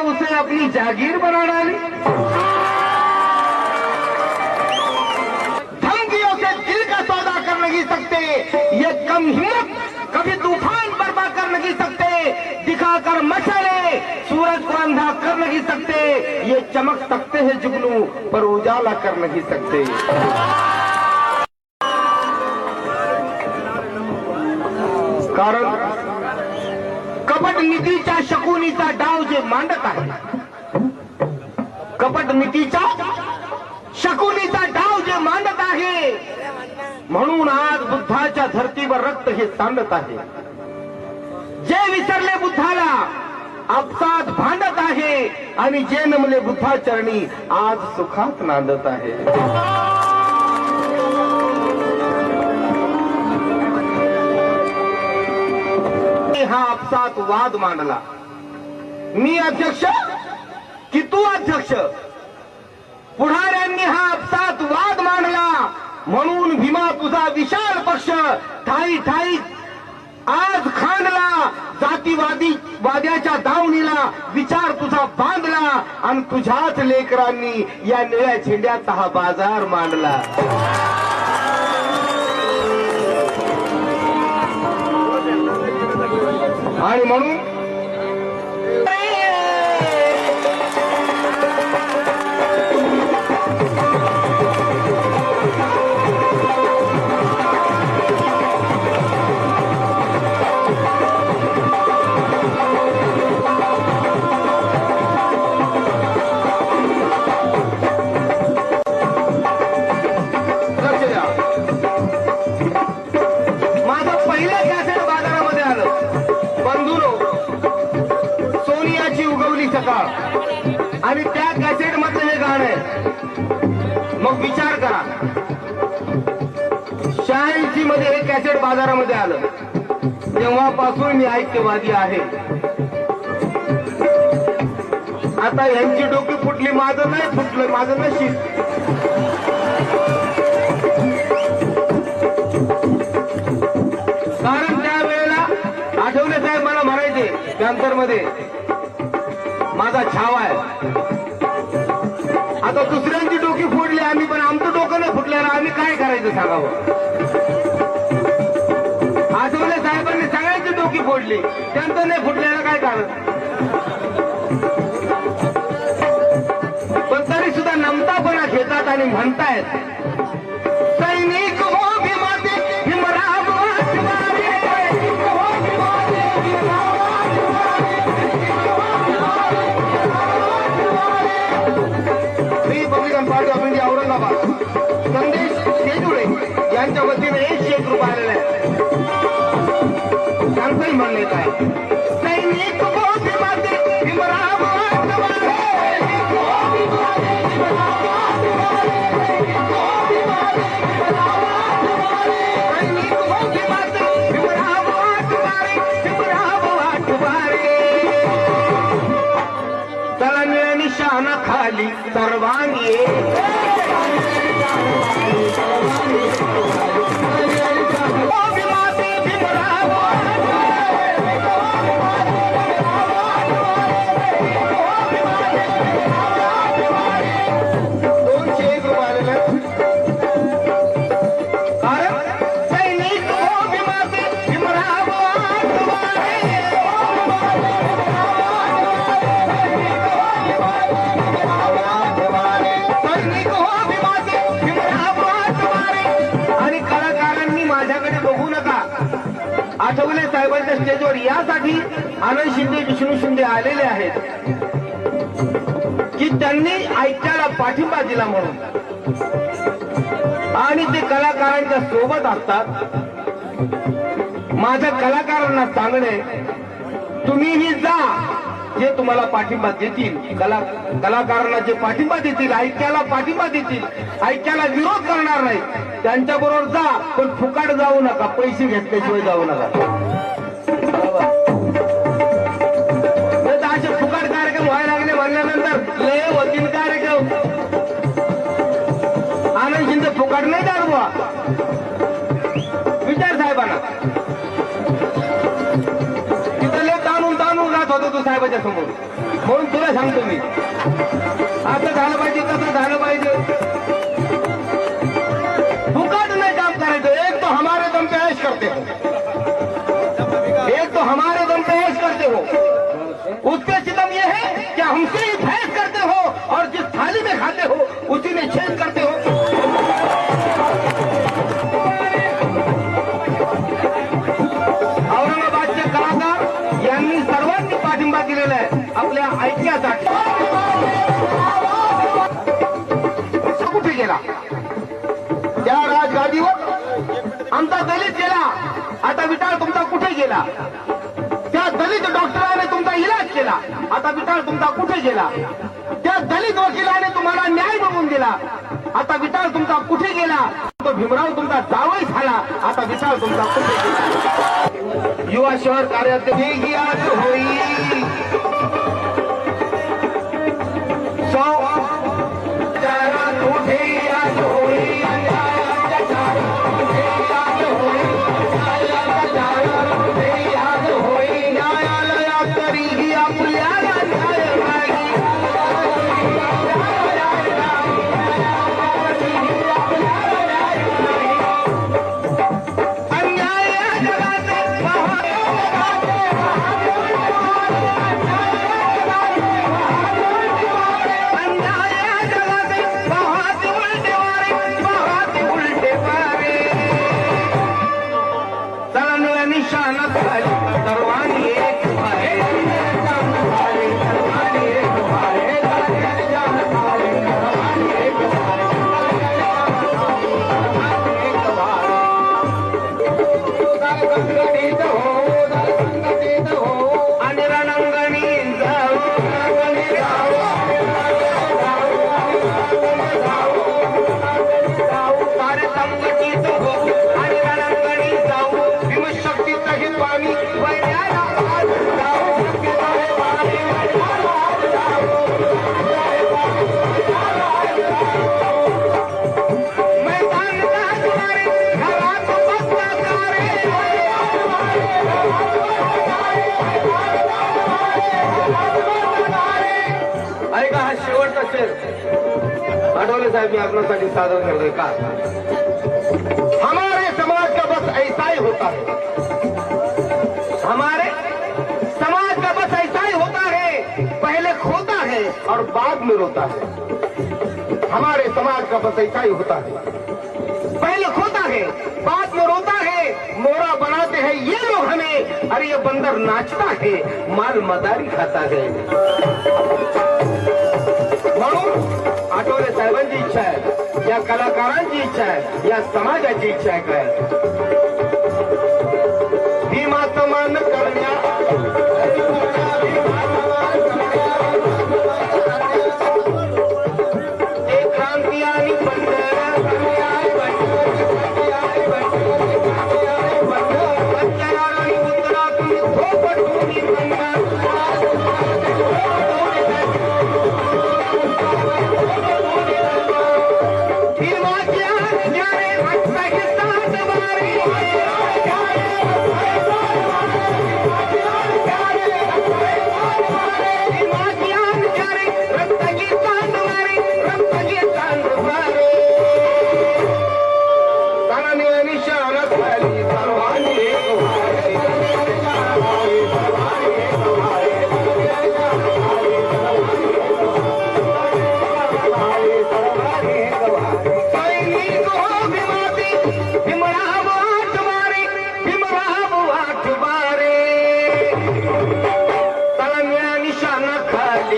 उसे अपनी जागीर बना डाली। धमकियों से दिल का सौदा कर नहीं सकते, ये कम हिम्मत कभी तूफान बर्बाद कर नहीं सकते, दिखाकर मशाले सूरज को अंधा कर नहीं सकते, ये चमक सकते हैं जुगनू पर उजाला कर नहीं सकते। कारण कपट नीतीच्या शकुनीचा डाव जे मांडत आहे, कपट नीतीचा शकुनीचा डाव जे मांडत आहे, म्हणून आज बुद्धाच्या धर्तीवर रक्त हे सांडत आहे। जे विसरले बुद्धाला आपसात भांडत आहे आणि जे नमले बुद्धाचरणी आज सुखात नांदत आहे। हा आपसात वाद मांडला, मी अध्यक्ष की तू अध्यक्ष, पुढाऱ्यांनी हा आपसात वाद मांडला, म्हणून भीमा तुझा विशाल पक्ष ठाई ठाई आज खांडला, जातीवादी वाद्याच्या दावणीला विचार तुझा बांधला आणि तुझ्याच लेकरांनी या निळ्या झेंड्याचा हा बाजार मांडला। आणि म्हणून आणि त्या कॅसेट मधलं हे गाणं आहे। मग विचार करा, 86 मध्ये हे कॅसेट बाजारामध्ये आलं, तेव्हापासून मी ऐक्यवादी आहे। आता यांची डोकी फुटली, माझं नाही फुटलं, माझं नशीब। कारण त्यावेळेला आठवले साहेब मला म्हणायचे कॅन्सरमध्ये माझा छावा आहे। आता दुसऱ्यांची डोकी फोडली आम्ही, पण आमचं डोकं नाही फुटल्यानं आम्ही काय करायचं सांगावं। आठवले साहेबांनी सगळ्यांची डोकी फोडली, त्यांचं नाही फुटल्यानं काय कारण। पण तरी सुद्धा नमतापणा घेतात आणि म्हणतायत सैनिक हो भीमाचे Bhimrao Watware, Republican Party of India Aurangabad Sandesh Shejule यांच्या वतीने 101 रुपये आलेले आहे। त्यांचंही म्हणणे काय, सैनिक हो भीमाचे भीमराव वाटवारे, सैनिक हो भीमाचे भीमराव वाटवारे, भीमराव वाटवारे, चला निळ्या निशाणा खाली सर्वांनी आठवले साहेबांच्या स्टेजवर यासाठी आनंद शिंदे, विष्णू शिंदे आलेले आहेत की त्यांनी ऐक्याला पाठिंबा दिला म्हणून, आणि ते कलाकारांच्या सोबत असतात। माझ्या कलाकारांना सांगणे, तुम्हीही जा, जे तुम्हाला पाठिंबा देतील, कलाकारांना जे पाठिंबा देतील, ऐक्याला पाठिंबा देतील, ऐक्याला विरोध करणार नाही, त्यांच्याबरोबर जा, पण फुकाट जाऊ नका, पैसे घेतल्याशिवाय जाऊ नका। असे फुकाट कार्यक्रम व्हायला लागले म्हणल्यानंतर लय होतील कार्यक्रम। आनंद शिंदे फुकाट नाही दाखवा, विचार साहेबांना, तिथं लय ताणून ताणून राहत होतो तू साहेबाच्या समोर, म्हणून तुला सांगतो मी. असं झालं पाहिजे, तसं झालं पाहिजे. फुकट नाही काम करायचं. एक तो हमारे दम पे ऐश करते हो, एक तो हमारे दम पे ऐश करते हो. उसके सितम ये है कि हमसे ही बहस करते हो और जिस थाली में खाते हो उसी में छेद करते हो. औरंगाबादचे कलाकार यांनी सर्वांनी पाठिंबा दिलेला आहे आपल्या ऐक्यासाठी. कुठे गेला त्या राजगादीवर आमचा दलित गेला. आता विटाळ तुमचा कुठे गेला? त्या दलित डॉक्टराने तुमचा इलाज केला. आता विटाळ तुमचा कुठे गेला? त्या दलित वकिलाने तुम्हाला न्याय मिळवून दिला. आता विटाळ तुमचा कुठे गेला? तो भीमराव तुमचा जावई झाला. आता विटाळ तुमचा कुठे गेला? युवा शहर कार्याध्यक्ष आज होई आठवले साहेब मी आपल्यासाठी सादर करतोय का? हमारे समाज का बस ऐसा ही होता है. हमारे समाज का बस ऐसा ही होता है. पहले खोता है और बाद में रोता है. हमारे समाज का बस ऐसा ही होता है. पहले खोता है बाद में रोता है. मोरा बनाते हैं ये लोग हमें. अरे ये बंदर नाचता है माल मदारी खाता है. म्हणून आठवले साहेबांची इच्छा आहे, या कलाकारांची इच्छा आहे, या समाजाची इच्छा आहे काय? भीमाचं मान करण्या एक क्रांती आणि निशाना खाली